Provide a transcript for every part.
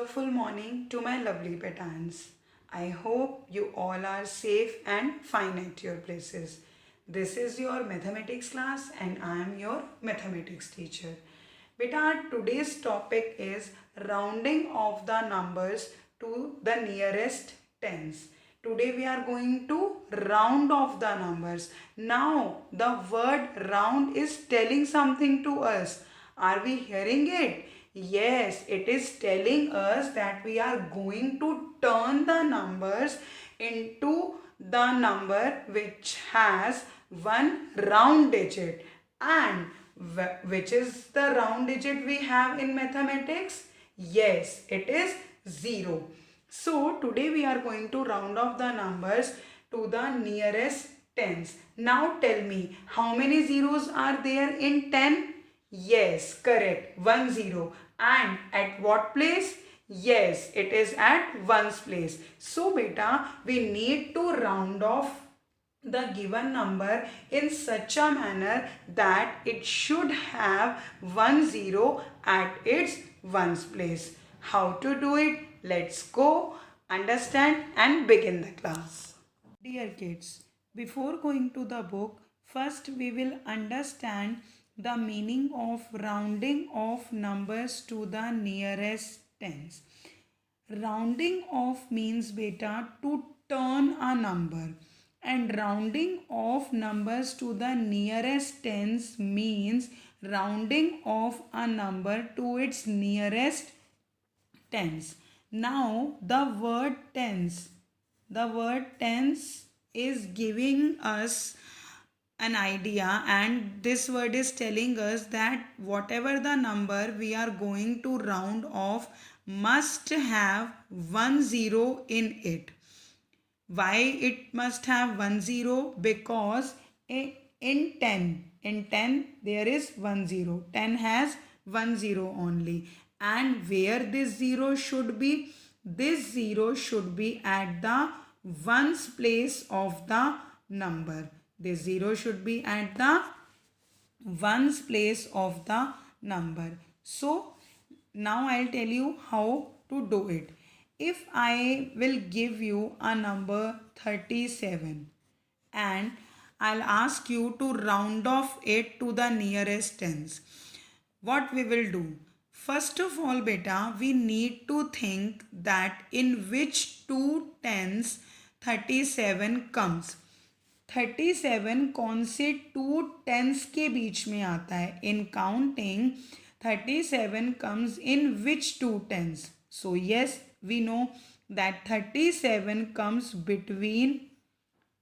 wonderful morning to my lovely petans. I hope you all are safe and fine at your places. This is your mathematics class and I am your mathematics teacher. Beta, today's topic is rounding of the numbers to the nearest tens. Today we are going to round off the numbers. Now the word round is telling something to us. Are we hearing it? Yes, it is telling us that we are going to turn the numbers into the number which has one round digit. And which is the round digit we have in mathematics? Yes, it is 0. So today we are going to round off the numbers to the nearest tens. Now tell me, how many zeros are there in 10? Yes, correct. 1 0. And at what place? Yes, it is at ones place. So beta, we need to round off the given number in such a manner that it should have 1 0 at its ones place. How to do it? Let's go, understand and begin the class. Dear kids, before going to the book, first we will understand the meaning of rounding of numbers to the nearest tens. Rounding off means beta to turn a number, and rounding off numbers to the nearest tens means rounding off a number to its nearest tens. Now the word tens is giving us an idea, and this word is telling us that whatever the number we are going to round off must have 1 0 in it. Why it must have 1 0? Because in 10 there is 1 0. 10 has 1 0 only. And where this 0 should be? This 0 should be at the ones place of the number. This 0 should be at the ones place of the number. So now I'll tell you how to do it. If I will give you a number 37 and I'll ask you to round off it to the nearest tens, what we will do? First of all beta, we need to think that in which two tens 37 comes. 37 कौन से to tense के बीच में आता है? इन counting 37 comes in which two tens? So yes, we know that 37 comes between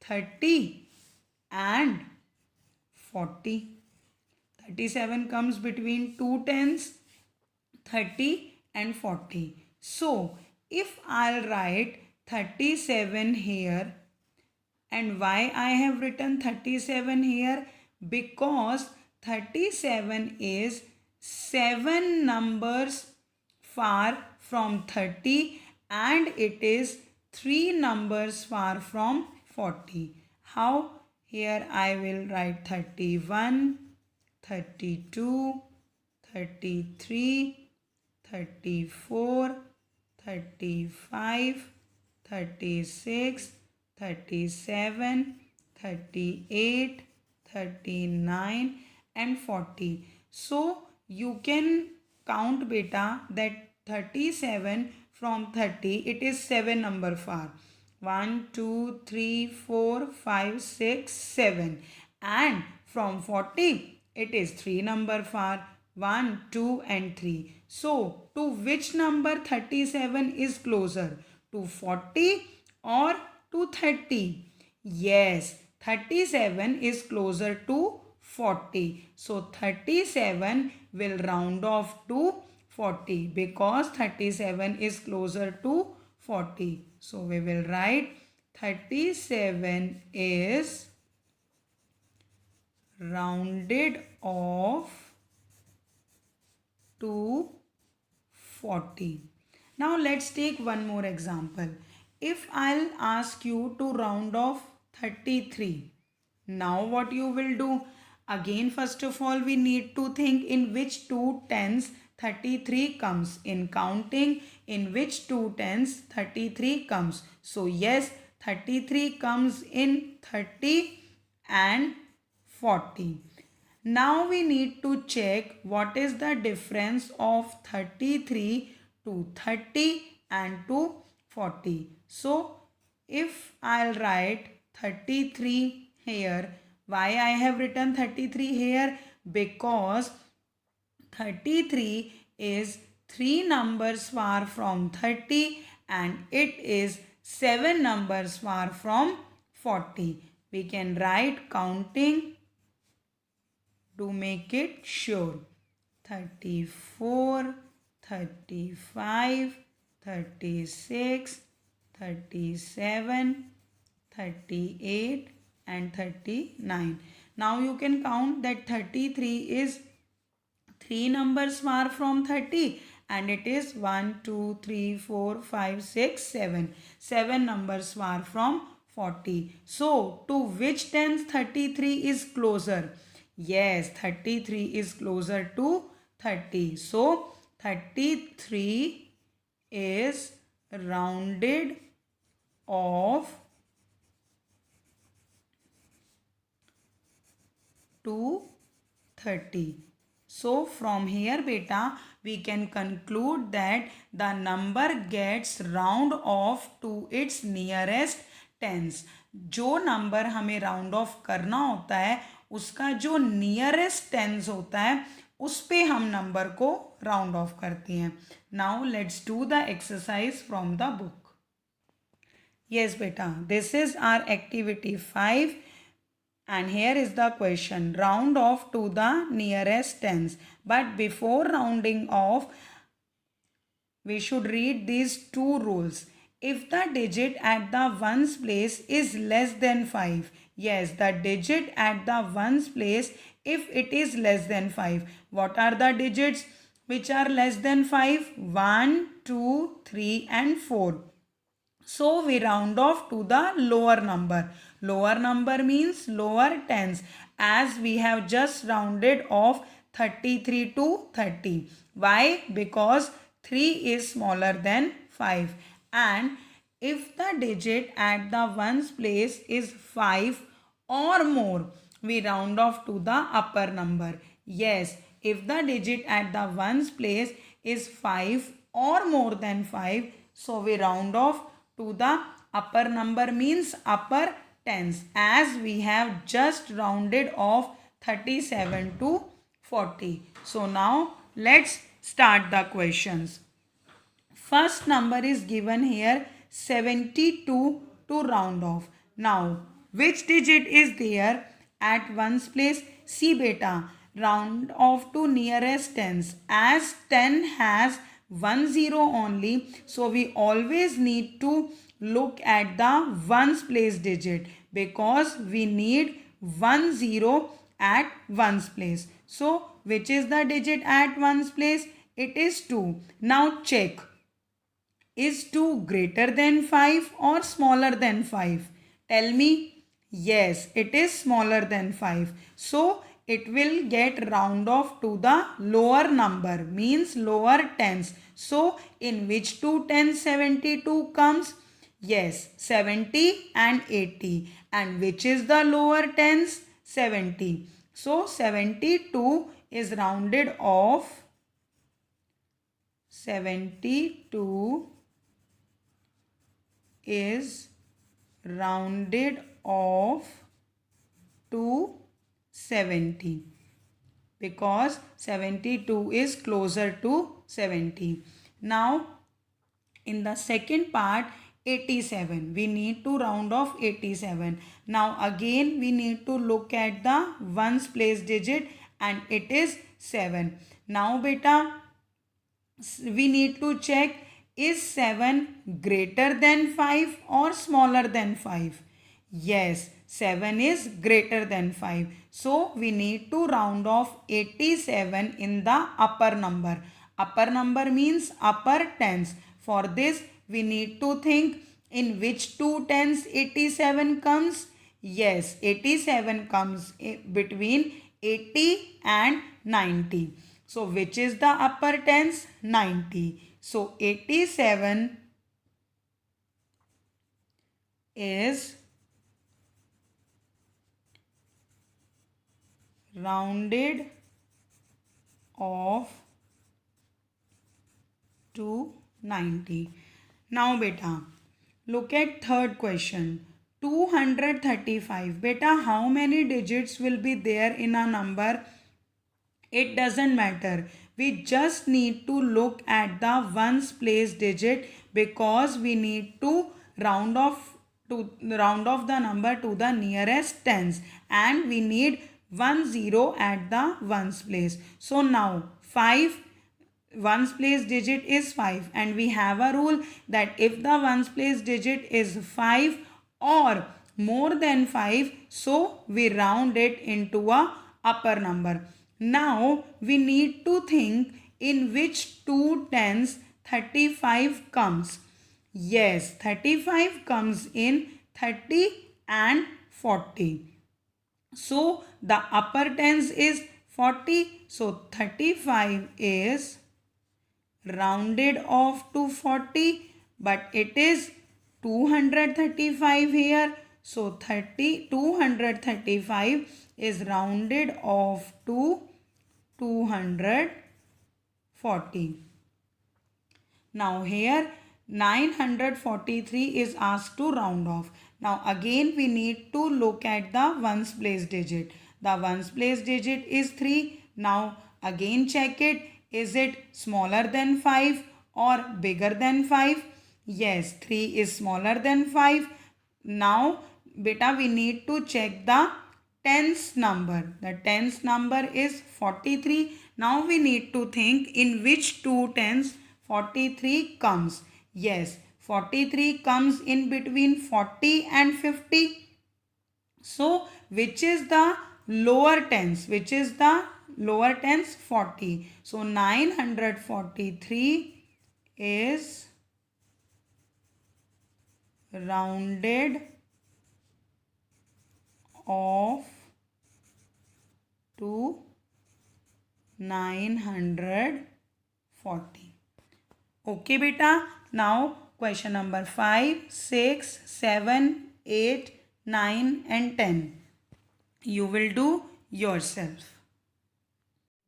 30 and 40. 37 comes between two tens, 30 and 40. So if I'll write 37 here, and why I have written 37 here? Because 37 is 7 numbers far from 30 and it is 3 numbers far from 40. How? Here I will write 31, 32, 33, 34, 35, 36, 37, 38, 39 and 40. So you can count beta that 37 from 30 it is 7 number far. 1, 2, 3, 4, 5, 6, 7. And from 40 it is 3 number far. 1, 2 and 3. So to which number 37 is closer? To 40 or to 30? Yes, 37 is closer to 40. So 37 will round off to 40 because 37 is closer to 40. So we will write 37 is rounded off to 40. Now let's take one more example. If I'll ask you to round off 33, now what you will do? Again, first of all, we need to think in which two tens 33 comes. In counting, in which two tens 33 comes? So yes, 33 comes in 30 and 40. Now we need to check what is the difference of 33 to 30 and to 40. So if I'll write 33 here, why I have written 33 here? Because 33 is 3 numbers far from 30 and it is 7 numbers far from 40. We can write counting to make it sure. 34, 35, 36, 37, 38 and 39. Now you can count that 33 is 3 numbers far from 30 and it is 1, 2, 3, 4, 5, 6, 7. 7 numbers far from 40. So to which tens 33 is closer? Yes, 33 is closer to 30. So 33 is rounded off to 30. So from here beta we can conclude that the number gets round off to its nearest tens. जो number हमें round of करना होता है उसका जो nearest tense होता है उस पे हम नंबर को राउंड ऑफ करते हैं. Now let's do the exercise from the book. Yes बेटा, this is our activity 5 and here is the question. Round off to the nearest tens. But before rounding off, we should read these two rules. If the digit at the ones place is less than 5. Yes, the digit at the ones place, if it is less than 5. What are the digits which are less than 5? 1, 2, 3 and 4. So we round off to the lower number. Lower number means lower tens, as we have just rounded off 33 to 30. Why? Because 3 is smaller than 5. And if the digit at the ones place is 5 or more, we round off to the upper number. Yes, if the digit at the ones place is 5 or more than 5, so we round off to the upper number means upper tens, as we have just rounded off 37 to 40. So now let's start the questions. First number is given here 72 to round off. Now which digit is there at ones place? See beta, round off to nearest tens, as 10 has 1 0 only, so we always need to look at the ones place digit because we need 1 0 at ones place. So which is the digit at ones place? It is 2. Now check, is 2 greater than 5 or smaller than 5? Tell me. Yes, it is smaller than 5. So it will get round off to the lower number, means lower tens. So in which two tens 72 comes? Yes, 70 and 80. And which is the lower tens? 70. So 72 is rounded off. 72 is rounded off to 70 because 72 is closer to 70. Now in the second part, 87, we need to round off 87. Now again we need to look at the ones place digit and it is 7. Now beta, we need to check, is 7 greater than 5 or smaller than 5? Yes, 7 is greater than 5. So we need to round off 87 in the upper number. Upper number means upper tens. For this we need to think, in which two tens 87 comes? Yes, 87 comes between 80 and 90. So which is the upper tens? 90. So 87 is rounded off to 90. Now beta, look at third question. 235. Beta, how many digits will be there in a number? It doesn't matter. We just need to look at the ones place digit because we need to round off the number to the nearest tens, and we need 10 at the ones place. So now 5 ones place digit is 5, and we have a rule that if the ones place digit is 5 or more than 5, so we round it into a upper number. Now we need to think in which two tens 35 comes. Yes, 35 comes in 30 and 40. So the upper tens is 40. So 35 is rounded off to 40, but it is 235 here. So 235 is rounded off to 240. Now here 943 is asked to round off. Now again we need to look at the ones place digit. The ones place digit is 3. Now again check it. Is it smaller than 5 or bigger than 5? Yes, 3 is smaller than 5. Now beta, we need to check the tens number. The tens number is 43. Now we need to think in which two tens 43 comes. Yes, 43 comes in between 40 and 50. So which is the lower tens? Which is the lower tens? 40. So 943 is rounded off to 940. Okay beta. Now question number 5, 6, 7, 8, 9 and 10. You will do yourself.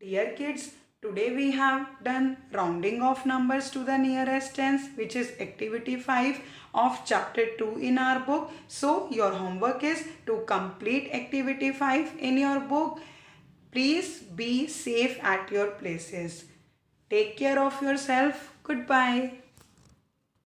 Dear kids, today we have done rounding of numbers to the nearest tens, which is activity 5 of chapter 2 in our book. So your homework is to complete activity 5 in your book. Please be safe at your places. Take care of yourself. Goodbye.